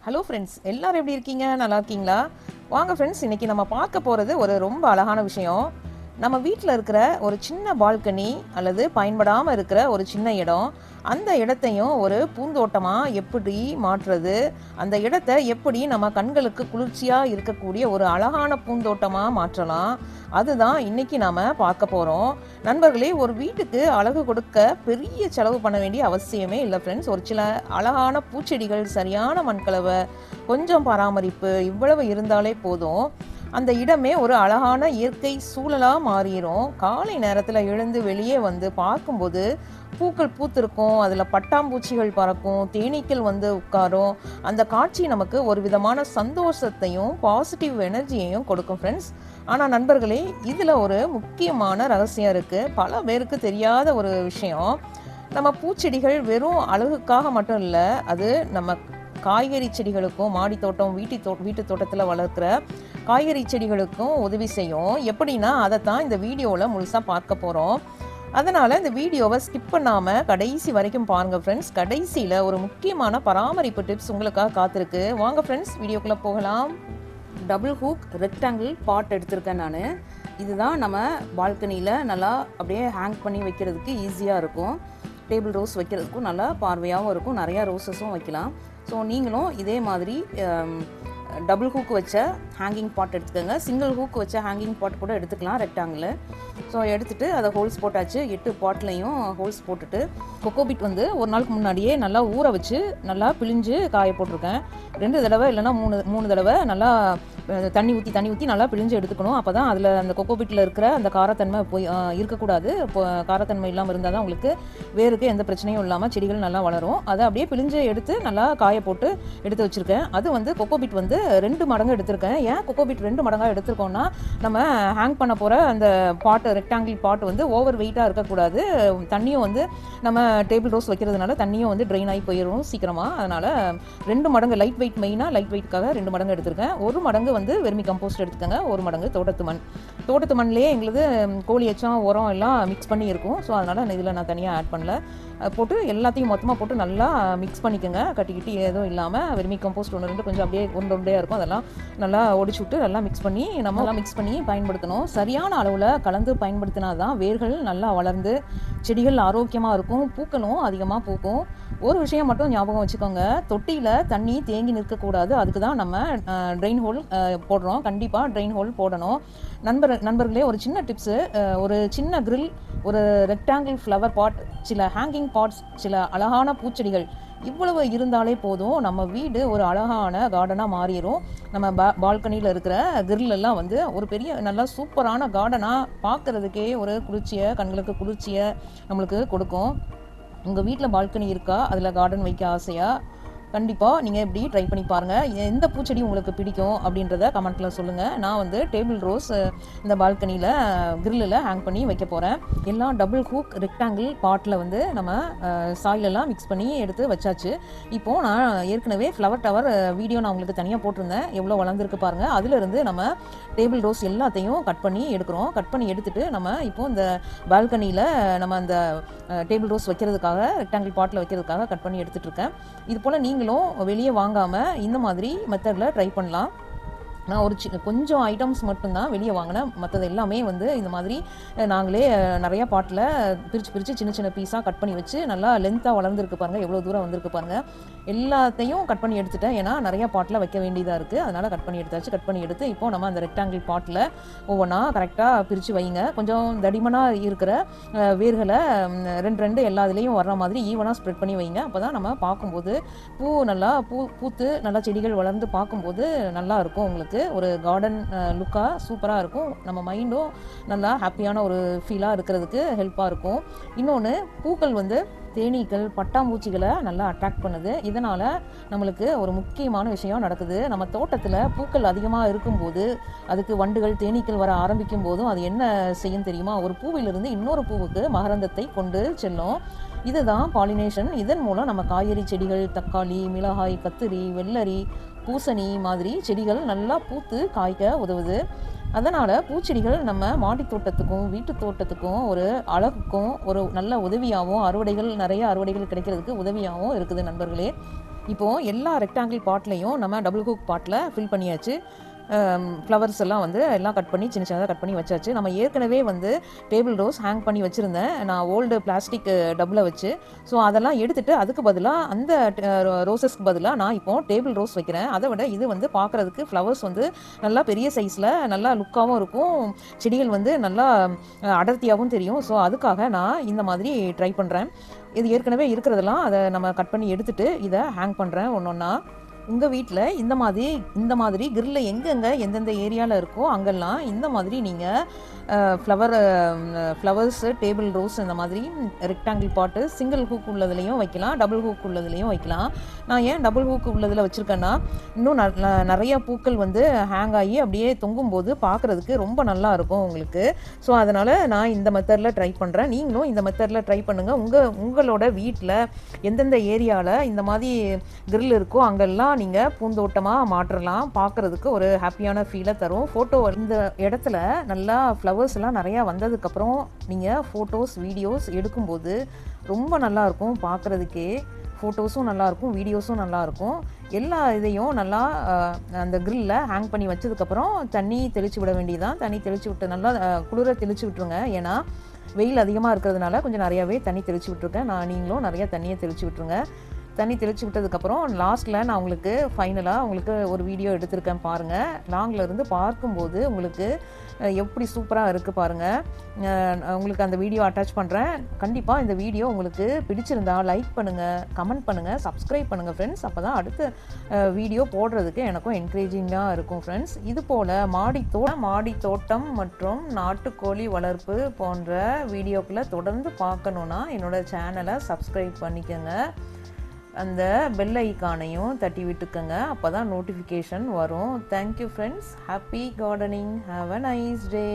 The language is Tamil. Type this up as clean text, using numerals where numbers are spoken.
ஹலோ ஃப்ரெண்ட்ஸ், எல்லாரும் எப்படி இருக்கீங்க? நல்லா இருக்கீங்களா? வாங்க ஃப்ரெண்ட்ஸ், இன்றைக்கி நம்ம பார்க்க போகிறது ஒரு ரொம்ப அழகான விஷயம். நம்ம வீட்டில் இருக்கிற ஒரு சின்ன பால்கனி அல்லது பயன்படாமல் இருக்கிற ஒரு சின்ன இடம், அந்த இடத்தையும் ஒரு பூந்தோட்டமாக எப்படி மாற்றுறது, அந்த இடத்த எப்படி நம்ம கண்களுக்கு குளிர்ச்சியாக இருக்கக்கூடிய ஒரு அழகான பூந்தோட்டமாக மாற்றலாம், அதுதான் இன்றைக்கி நாம் பார்க்க போகிறோம். நண்பர்களே, ஒரு வீட்டுக்கு அழகு கொடுக்க பெரிய செலவு பண்ண வேண்டிய அவசியமே இல்லை ஃப்ரெண்ட்ஸ். ஒரு சில அழகான பூச்செடிகள், சரியான மண்கலவை, கொஞ்சம் பராமரிப்பு, இவ்வளவு இருந்தாலே போதும், அந்த இடமே ஒரு அழகான இயற்கை சூழலாக மாறிடும். காலை நேரத்தில் எழுந்து வெளியே வந்து பார்க்கும்போது பூக்கள் பூத்திருக்கும், அதில் பட்டாம்பூச்சிகள் பறக்கும், தேனீக்கள் வந்து உட்காரும். அந்த காட்சி நமக்கு ஒரு விதமான சந்தோஷத்தையும் பாசிட்டிவ் எனர்ஜியையும் கொடுக்கும் ஃப்ரெண்ட்ஸ். ஆனால் நண்பர்களே, இதில் ஒரு முக்கியமான ரகசியம் இருக்குது. பல பேருக்கு தெரியாத ஒரு விஷயம். நம்ம பூச்செடிகள் வெறும் அழகுக்காக மட்டும் இல்லை, அது நம்ம காய்கறி செடிகளுக்கும், மாடி தோட்டம், வீட்டு தோட்டத்தில் வளர்க்குற காய்கறி செடிகளுக்கும் உதவி செய்யும். எப்படின்னா, அதைத்தான் இந்த வீடியோவில் முழுசாக பார்க்க போகிறோம். அதனால் இந்த வீடியோவை ஸ்கிப் பண்ணாமல் கடைசி வரைக்கும் பாருங்கள் ஃப்ரெண்ட்ஸ். கடைசியில் ஒரு முக்கியமான பராமரிப்பு டிப்ஸ் உங்களுக்காக காத்திருக்கு. வாங்க ஃப்ரெண்ட்ஸ், வீடியோக்குள்ளே போகலாம். டபுள் ஹூக் ரெக்டாங்கிள் பாட் எடுத்திருக்கேன் நான். இதுதான் நம்ம பால்கனியில் நல்லா அப்படியே ஹேங் பண்ணி வைக்கிறதுக்கு ஈஸியாக இருக்கும். டேபிள் ரோஸ் வைக்கிறதுக்கும் நல்லா பார்வையாகவும் இருக்கும். நிறையா ரோஸஸும் வைக்கலாம். ஸோ நீங்களும் இதே மாதிரி டபுள் ஹூக் வச்ச ஹேங்கிங் பாட் எடுத்துக்கோங்க. சிங்கிள் ஹூக் வச்ச ஹேங்கிங் பாட் கூட எடுத்துக்கலாம், ரெக்டாங்கிள். ஸோ எடுத்துகிட்டு அதை ஹோல்ஸ் போட்டாச்சு. 8 பாட்லையும் ஹோல்ஸ் போட்டுட்டு கொக்கோபிட் வந்து ஒரு நாளுக்கு முன்னாடியே நல்லா ஊற வச்சு நல்லா பிழிஞ்சு காய போட்டிருக்கேன். 2 தடவை இல்லைன்னா 3 தடவை நல்லா தண்ணி ஊற்றி நல்லா பிழிஞ்சு எடுத்துக்கணும். அப்போ தான் அதில் அந்த கொக்கோபிட்டில் இருக்கிற அந்த காரத்தன்மை போய் இருக்கக்கூடாது. இப்போ காரத்தன்மை இல்லாமல் இருந்தால் தான் உங்களுக்கு வேருக்கு எந்த பிரச்சனையும் இல்லாமல் செடிகள் நல்லா வளரும். அதை அப்படியே பிழிஞ்சு எடுத்து நல்லா காய போட்டு எடுத்து வச்சுருக்கேன். அது வந்து கொக்கோபிட் வந்து 2 மடங்கு எடுத்திருக்கேன். ஏன் கொக்கோபிட் 2 மடங்காக எடுத்திருக்கோன்னா, நம்ம ஹேங் பண்ண போகிற அந்த பாட்டு, ரெக்டாங்கிள் பாட்டு வந்து ஓவர் வெயிட்டாக இருக்கக்கூடாது. தண்ணியும் வந்து நம்ம டேபிள் ரோஸ் வைக்கிறதுனால தண்ணியும் வந்து ட்ரெயின் ஆகி போயிடும் சீக்கிரமாக. அதனால் 2 மடங்கு லைட் வெயிட், மெயினாக லைட் வெயிட்காக 2 மடங்கு எடுத்திருக்கேன். 1 மடங்கு வந்து வெர்மி கம்போஸ்ட் எடுத்துக்கோங்க. 1 மடங்கு தோட்டத்து மண்லேயே எங்களுது கோழி எச்சம், உரம் எல்லாம் மிக்ஸ் பண்ணி இருக்கும். ஸோ அதனால் இதில் நான் தனியாக ஆட் பண்ணல. போட்டு எல்லாத்தையும் மொத்தமாக போட்டு நல்லா மிக்ஸ் பண்ணிக்கோங்க. கட்டிக்கிட்டு எதுவும் இல்லாமல். வெர்மி கம்போஸ்ட் 1-2 கொஞ்சம் அப்படியே உருண்டையாக இருக்கும். அதெல்லாம் நல்லா ஒடிச்சு விட்டு நல்லா மிக்ஸ் பண்ணி பயன்படுத்தணும். சரியான அளவில் கலந்து பயன்படுத்தினா தான் வேர்கள் நல்லா வளர்ந்து செடிகள் ஆரோக்கியமாக இருக்கும், பூக்களும் அதிகமாக பூக்கும். ஒரு விஷயம் மட்டும் ஞாபகம் வச்சுக்கோங்க, தொட்டியில் தண்ணி தேங்கி நிற்கக்கூடாது. அதுக்கு தான் நம்ம ட்ரெயின் ஹோல் போடுறோம். கண்டிப்பாக ட்ரெயின் ஹோல் போடணும். நண்பர்களே, ஒரு சின்ன டிப்ஸு, ஒரு சின்ன கிரில், ஒரு ரெக்டாங்கிள் ஃப்ளவர் பாட், சில ஹேங்கிங் பாட்ஸ், சில அழகான பூச்செடிகள், இவ்வளவு இருந்தாலே போதும், நம்ம வீடு ஒரு அழகான கார்டனாக மாறிடும். நம்ம பால்கனியில் இருக்கிற கிரில் எல்லாம் வந்து ஒரு பெரிய நல்லா சூப்பரான கார்டனாக பார்க்குறதுக்கே ஒரு குளிர்ச்சியை, கண்களுக்கு குளிர்ச்சியை நம்மளுக்கு கொடுக்கும். உங்கள் வீட்டில் பால்கனி இருக்கா? அதில் கார்டன் வைக்க ஆசையா? கண்டிப்பாக நீங்கள் எப்படி ட்ரை பண்ணி பாருங்கள். எந்த பூச்செடி உங்களுக்கு பிடிக்கும் அப்படின்றத கமெண்ட்டில் சொல்லுங்கள். நான் வந்து டேபிள் ரோஸ் இந்த பால்கனியில் கிரில்லில் ஹேங் பண்ணி வைக்க போகிறேன். எல்லாம் டபுள் ஹூக் ரெக்டாங்கிள் பாட்டில் வந்து நம்ம சாயிலெல்லாம் மிக்ஸ் பண்ணி எடுத்து வச்சாச்சு. இப்போது நான் ஏற்கனவே ஃப்ளவர் டவர் வீடியோ நான் உங்களுக்கு தனியாக போட்டிருந்தேன். எவ்வளோ வளர்ந்துருக்கு பாருங்கள். அதிலிருந்து நம்ம டேபிள் ரோஸ் எல்லாத்தையும் கட் பண்ணி எடுக்கிறோம். கட் பண்ணி எடுத்துகிட்டு நம்ம இப்போது இந்த பால்கனியில் நம்ம அந்த டேபிள் ரோஸ் வைக்கிறதுக்காக, ரெக்டாங்கிள் பாட்டில் வைக்கிறதுக்காக கட் பண்ணி எடுத்துகிட்டு இருக்கேன். இது போல் நீங்களும் வெளியே வாங்காமல் இந்த மாதிரி மெத்தடில் ட்ரை பண்ணலாம். நான் ஒரு கொஞ்சம் ஐட்டம்ஸ் மட்டும்தான் வெளியே வாங்கினேன். மற்றது எல்லாமே வந்து இந்த மாதிரி நாங்களே நிறையா பாட்டில் பிரித்து சின்ன பீஸாக கட் பண்ணி வச்சு நல்லா லென்த்தாக வளர்ந்துருக்கு பாருங்கள், எவ்வளோ தூரம் வந்திருக்கு பாருங்கள். எல்லாத்தையும் கட் பண்ணி எடுத்துட்டேன். ஏன்னா நிறையா பாட்டில் வைக்க வேண்டியதாக இருக்குது. அதனால் கட் பண்ணி எடுத்தாச்சு. கட் பண்ணி எடுத்து இப்போது நம்ம அந்த ரெக்டாங்கிள் பாட்டில் ஒவ்வொன்றா கரெக்டாக பிரித்து வைங்க. கொஞ்சம் தடிமனாக இருக்கிற வேர்களை 2 எல்லா இதுலேயும் வர்ற மாதிரி ஈவனாக ஸ்ப்ரெட் பண்ணி வைங்க. அப்போ தான் நம்ம பார்க்கும்போது நல்லா பூத்து நல்லா செடிகள் வளர்ந்து பார்க்கும்போது நல்லா இருக்கும். உங்களுக்கு ஒரு கார்டன் லுக்காக சூப்பராக இருக்கும். நம்ம மைண்டும் நல்லா ஹாப்பியான ஒரு ஃபீலாக இருக்கிறதுக்கு ஹெல்ப்பாக இருக்கும். இன்னொன்று, பூக்கள் வந்து தேனீக்கள், பட்டாம்பூச்சிகளை நல்லா அட்ராக்ட் பண்ணுது. இதனால் நம்மளுக்கு ஒரு முக்கியமான விஷயம் நடக்குது. நம்ம தோட்டத்தில் பூக்கள் அதிகமாக இருக்கும்போது, அதுக்கு வண்டுகள், தேனீக்கள் வர ஆரம்பிக்கும் போதும் அது என்ன செய்யும் தெரியுமா? ஒரு பூவிலிருந்து இன்னொரு பூவுக்கு மகரந்தத்தை கொண்டு செல்லும். இதுதான் பாலினேஷன். இதன் மூலம் நம்ம காய்கறி செடிகள், தக்காளி, மிளகாய், கத்திரி, வெள்ளரி, பூசணி மாதிரி செடிகள் நல்லா பூத்து காய்க்க உதவுது. அதனால் பூச்செடிகள் நம்ம மாடி தோட்டத்துக்கும் வீட்டு தோட்டத்துக்கும் ஒரு அழகுக்கும் ஒரு நல்ல உதவியாகவும், நிறைய அறுவடைகள் கிடைக்கிறதுக்கு உதவியாகவும் இருக்குது நண்பர்களே. இப்போது எல்லா ரெக்டாங்கிள் பாட்லேயும் நம்ம டபுள் ஹூக் பாட்டில் ஃபில் பண்ணியாச்சு. ஃப்ளவர்ஸ் எல்லாம் வந்து எல்லாம் கட் பண்ணி சின்ன சின்னதாக கட் பண்ணி வச்சாச்சு. நம்ம ஏற்கனவே வந்து டேபிள் ரோஸ் ஹேங் பண்ணி வச்சுருந்தேன் நான் ஓல்டு பிளாஸ்டிக் டப்பில் வச்சு. ஸோ அதெல்லாம் எடுத்துகிட்டு அதுக்கு பதிலாக அந்த ரோசஸ்க்கு பதிலாக நான் இப்போது டேபிள் ரோஸ் வைக்கிறேன். அதை விட இது வந்து பார்க்குறதுக்கு ஃப்ளவர்ஸ் வந்து நல்லா பெரிய சைஸில் நல்லா லுக்காகவும் இருக்கும், செடிகள் வந்து நல்லா அடர்த்தியாகவும் தெரியும். ஸோ அதுக்காக நான் இந்த மாதிரி ட்ரை பண்ணுறேன். இது ஏற்கனவே இருக்கிறதெல்லாம் அதை நம்ம கட் பண்ணி எடுத்துகிட்டு இதை ஹேங் பண்ணுறேன் ஒன்று ஒன்றா. உங்கள் வீட்டில் இந்த மாதிரி கிரில் எங்கெங்கே எந்தெந்த ஏரியாவில் இருக்கோ அங்கெல்லாம் இந்த மாதிரி நீங்கள் ஃப்ளவர்ஸு டேபிள் ரோஸ் இந்த மாதிரி ரெக்டாங்கிள் பாட்டு சிங்கிள் ஹூக் உள்ளதுலேயும் வைக்கலாம், டபுள் ஹூக் உள்ளதுலேயும் வைக்கலாம். நான் ஏன் டபுள் ஹூக் உள்ளதில் வச்சுருக்கேன்னா இன்னும் நிறைய பூக்கள் வந்து ஹேங் ஆகி அப்படியே தொங்கும்போது பார்க்குறதுக்கு ரொம்ப நல்லா இருக்கும் உங்களுக்கு. ஸோ அதனால் நான் இந்த மெத்தடில் ட்ரை பண்ணுறேன். நீங்களும் இந்த மெத்தடில் ட்ரை பண்ணுங்கள். உங்களோட வீட்டில் எந்தெந்த ஏரியாவில் இந்த மாதிரி கிரில் இருக்கோ அங்கெல்லாம் நீங்கள் பூந்தோட்டமாக மாற்றலாம். பார்க்குறதுக்கு ஒரு ஹாப்பியான ஃபீலை தரும். ஃபோட்டோ இந்த இடத்துல நல்லா ஃப்ளவர்ஸ் எல்லாம் நிறையா வந்ததுக்கப்புறம் நீங்கள் ஃபோட்டோஸ் வீடியோஸ் எடுக்கும்போது ரொம்ப நல்லாயிருக்கும் பார்க்குறதுக்கே. ஃபோட்டோஸும் நல்லாயிருக்கும், வீடியோஸும் நல்லாயிருக்கும். எல்லா இதையும் நல்லா அந்த கிரில்ல ஹேங் பண்ணி வச்சதுக்கப்புறம் தண்ணி தெளித்து விட வேண்டியதான். தண்ணி தெளித்து விட்டு நல்லா குளிர தெளித்து விட்டுருங்க. ஏன்னா வெயில் அதிகமாக இருக்கிறதுனால கொஞ்சம் நிறையாவே தண்ணி தெளித்து விட்டுருக்கேன் நான். நீங்களும் நிறையா தண்ணியை தெளித்து விட்டுருங்க. தண்ணி தெளித்து விட்டதுக்கப்புறம் லாஸ்ட்டில் நான் உங்களுக்கு ஃபைனலாக உங்களுக்கு ஒரு வீடியோ எடுத்திருக்கேன் பாருங்கள். லாங்கில் இருந்து பார்க்கும்போது உங்களுக்கு எப்படி சூப்பராக இருக்குது பாருங்கள். உங்களுக்கு அந்த வீடியோ அட்டாச் பண்ணுறேன். கண்டிப்பாக இந்த வீடியோ உங்களுக்கு பிடிச்சிருந்தா லைக் பண்ணுங்கள், கமெண்ட் பண்ணுங்கள், சப்ஸ்கிரைப் பண்ணுங்கள் ஃப்ரெண்ட்ஸ். அப்போ தான் அடுத்த வீடியோ போடுறதுக்கு எனக்கும் என்கரேஜிங்காக இருக்கும் ஃப்ரெண்ட்ஸ். இது போல் மாடி தோட்டம் மற்றும் நாட்டுக்கோழி வளர்ப்பு போன்ற வீடியோக்களை தொடர்ந்து பார்க்கணுன்னா என்னோடய சேனலை சப்ஸ்கிரைப் பண்ணிக்கோங்க. அந்த பெல் ஐக்கானையும் தட்டி விட்டுக்கங்க. அப்போ தான் நோட்டிஃபிகேஷன் வரும். Thank you friends. Happy gardening. Have a nice day.